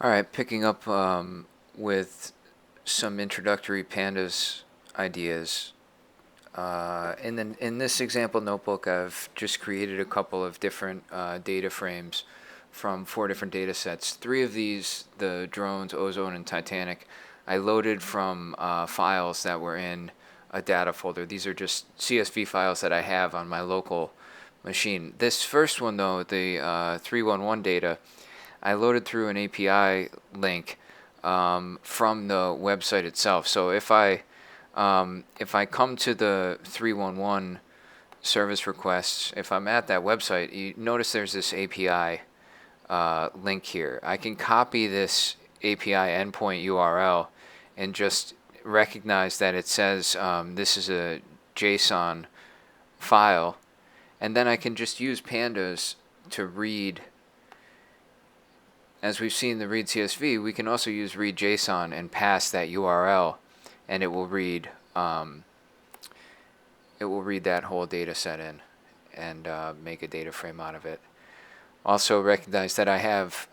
All right, picking up with some introductory pandas ideas. In this example notebook, I've just created a couple of different data frames from 4 different data sets. 3 of these, the drones, Ozone, and Titanic, I loaded from files that were in a data folder. These are just CSV files that I have on my local machine. This first one, though, the 311 data, I loaded through an API link from the website itself. So if I come to the 311 service requests, if I'm at that website, you notice there's this API link here. I can copy this API endpoint URL and just recognize that it says this is a JSON file, and then I can just use pandas to read. As we've seen the read CSV, we can also use read JSON and pass that URL, and it will read that whole data set in and make a data frame out of it. Also recognize that I have,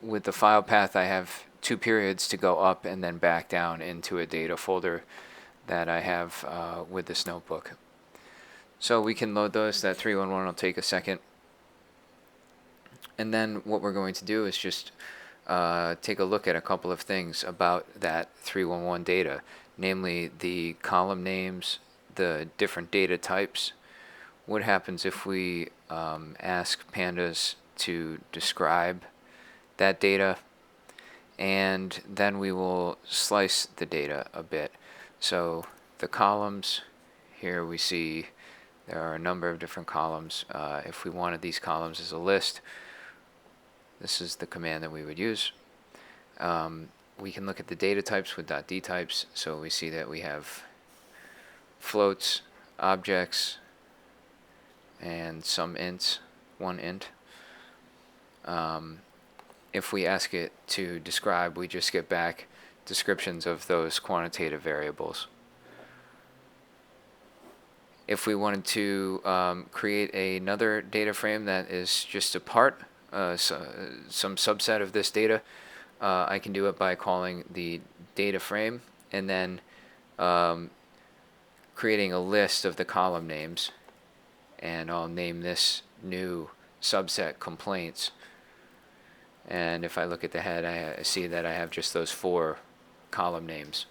with the file path, I have 2 periods to go up and then back down into a data folder that I have with this notebook. So we can load those. That 311 will take a second. And then what we're going to do is just take a look at a couple of things about that 311 data, namely the column names, the different data types. What happens if we ask pandas to describe that data, and then we will slice the data a bit. So the columns, here we see there are a number of different columns. If we wanted these columns as a list, this is the command that we would use. We can look at the data types with .dtypes. So we see that we have floats, objects, and some ints, 1 int. If we ask it to describe, we just get back descriptions of those quantitative variables. If we wanted to create another data frame that is just a part, some subset of this data, I can do it by calling the data frame and then creating a list of the column names, and I'll name this new subset complaints. And if I look at the head, I see that I have just those 4 column names.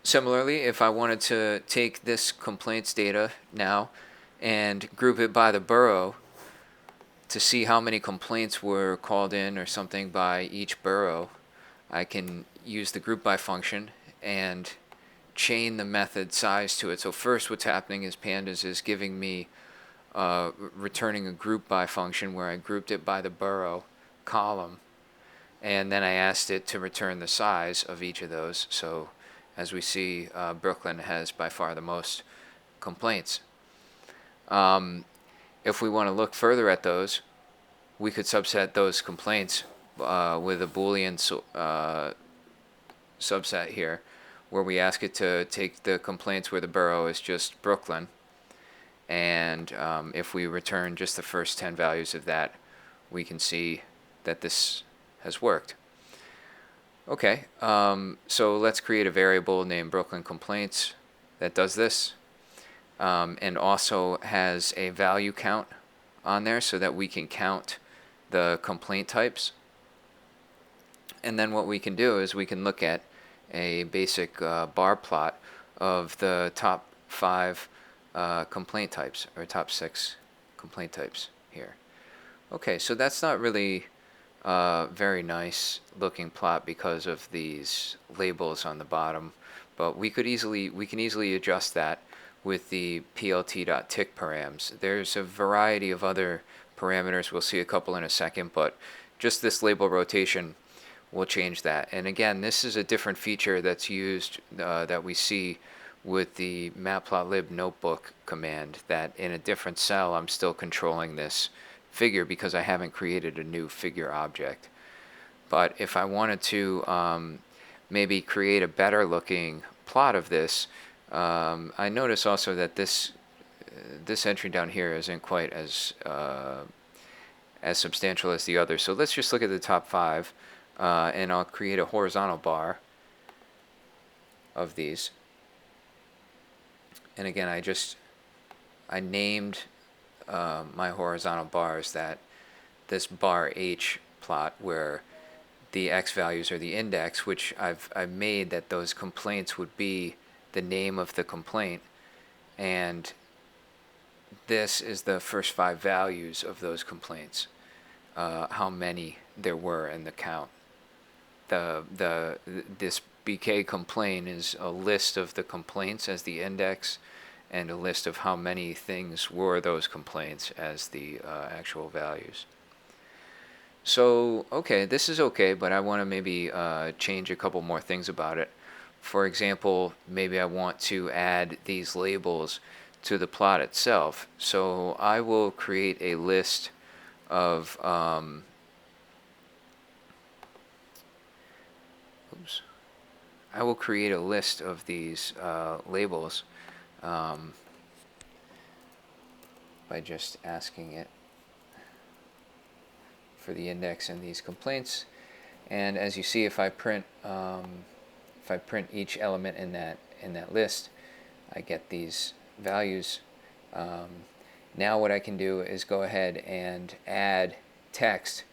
Similarly, if I wanted to take this complaints data now and group it by the borough to see how many complaints were called in or something by each borough, I can use the group by function and chain the method size to it. So first what's happening is pandas is giving me returning a group by function where I grouped it by the borough column, and then I asked it to return the size of each of those. So as we see, Brooklyn has by far the most complaints. If we want to look further at those, we could subset those complaints with a Boolean subset here, where we ask it to take the complaints where the borough is just Brooklyn, and if we return just the first 10 values of that, we can see that this has worked. Okay, so let's create a variable named Brooklyn complaints that does this, and also has a value count on there so that we can count the complaint types. And then what we can do is we can look at a basic bar plot of the top 5 complaint types, or top 6 complaint types here. Okay, so that's not really very nice looking plot because of these labels on the bottom, but we can easily adjust that with the plt.tick params. There's a variety of other parameters. We'll see a couple in a second, but just this label rotation will change that. And again, this is a different feature that's used that we see with the matplotlib notebook command, that in a different cell I'm still controlling this figure because I haven't created a new figure object. But if I wanted to maybe create a better looking plot of this, I notice also that this entry down here isn't quite as as substantial as the other. So let's just look at the top 5, and I'll create a horizontal bar of these. And again, I named my horizontal bars that this bar H plot, where the x values are the index, which I've made that those complaints would be the name of the complaint, and this is the first 5 values of those complaints, how many there were in the count. This BK complaint is a list of the complaints as the index, and a list of how many things were those complaints as the actual values. So, okay, this is okay, but I want to maybe change a couple more things about it. For example, maybe I want to add these labels to the plot itself. So I will create a list of I will create a list of these labels by just asking it for the index and these complaints. And as you see, if I print each element in that list, I get these values. Now what I can do is go ahead and add text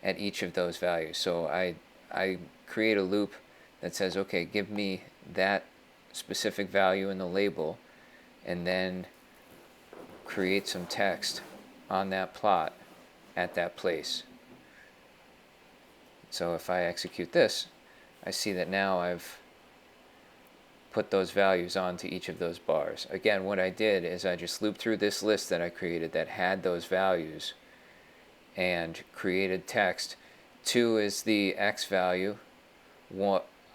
at each of those values. So I create a loop that says, okay, give me that specific value in the label, and then create some text on that plot at that place. So if I execute this, I see that now I've put those values onto each of those bars. Again, what I did is I just looped through this list that I created that had those values and created text. 2 is the x value,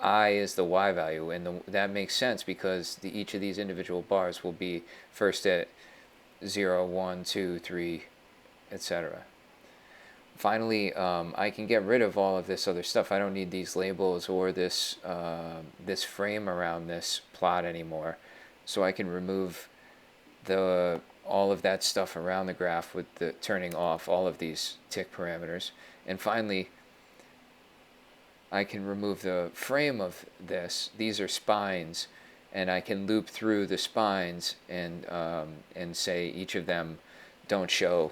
I is the y value, and that makes sense because each of these individual bars will be first at 0, 1, 2, 3, etc. Finally, I can get rid of all of this other stuff. I don't need these labels or this frame around this plot anymore. So I can remove all of that stuff around the graph with turning off all of these tick parameters. And finally, I can remove the frame of this. These are spines, and I can loop through the spines and say each of them don't show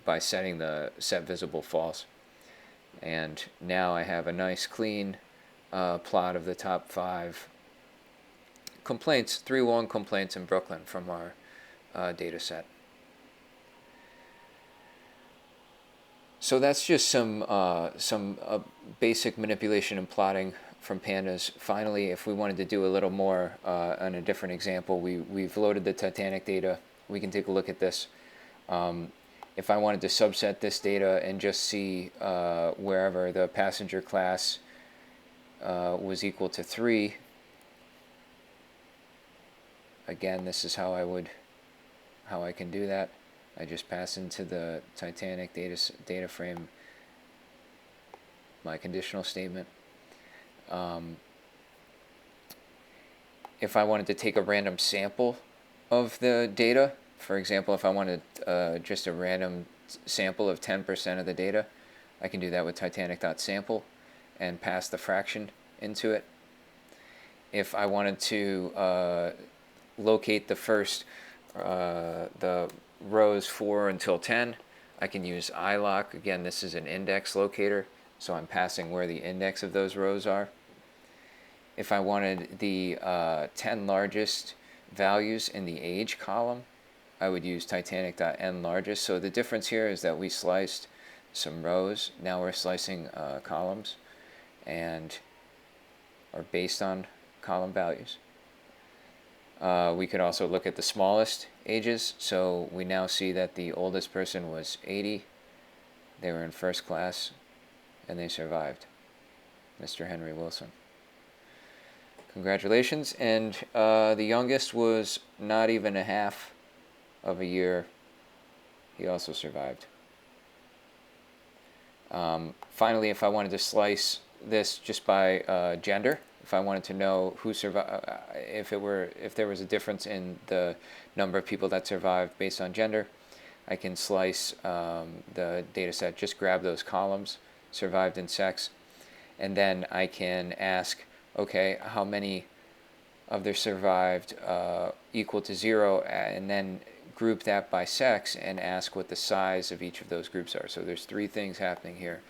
by setting the set visible false. And now I have a nice clean plot of the top 5 complaints, 3 long complaints in Brooklyn from our data set. So that's just some basic manipulation and plotting from pandas. Finally, if we wanted to do a little more on a different example, we've loaded the Titanic data. We can take a look at this. If I wanted to subset this data and just see wherever the passenger class was equal to 3, again, this is how I can do that. I just pass into the Titanic data frame my conditional statement. If I wanted to take a random sample of the data, for example, if I wanted just a random sample of 10% of the data, I can do that with Titanic.sample and pass the fraction into it. If I wanted to locate the rows 4 until 10, I can use iloc. Again, this is an index locator, so I'm passing where the index of those rows are. If I wanted the 10 largest values in the age column, I would use Titanic.endLargest. So the difference here is that we sliced some rows. Now we're slicing columns, and are based on column values. We could also look at the smallest ages. So we now see that the oldest person was 80. They were in first class, and they survived. Mr. Henry Wilson. Congratulations. And the youngest was not even a half of a year. He also survived. Finally, if I wanted to slice this just by gender, if I wanted to know who survived, if there was a difference in the number of people that survived based on gender, I can slice the data set, just grab those columns, survived and sex, and then I can ask, okay, how many of their survived equal to 0, and then group that by sex and ask what the size of each of those groups are. So there's 3 things happening here.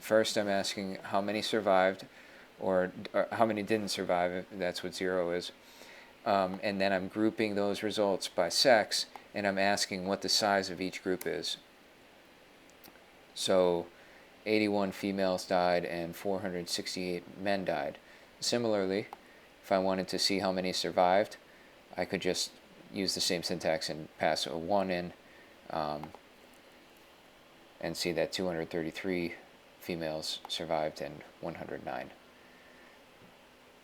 First, I'm asking how many survived, or how many didn't survive, that's what 0 is. And then I'm grouping those results by sex, and I'm asking what the size of each group is. So 81 females died and 468 men died. Similarly, if I wanted to see how many survived, I could just use the same syntax and pass a 1 in, and see that 233 females survived and 109.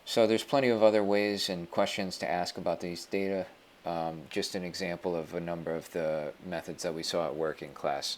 So there's plenty of other ways and questions to ask about these data. Just an example of a number of the methods that we saw at work in class.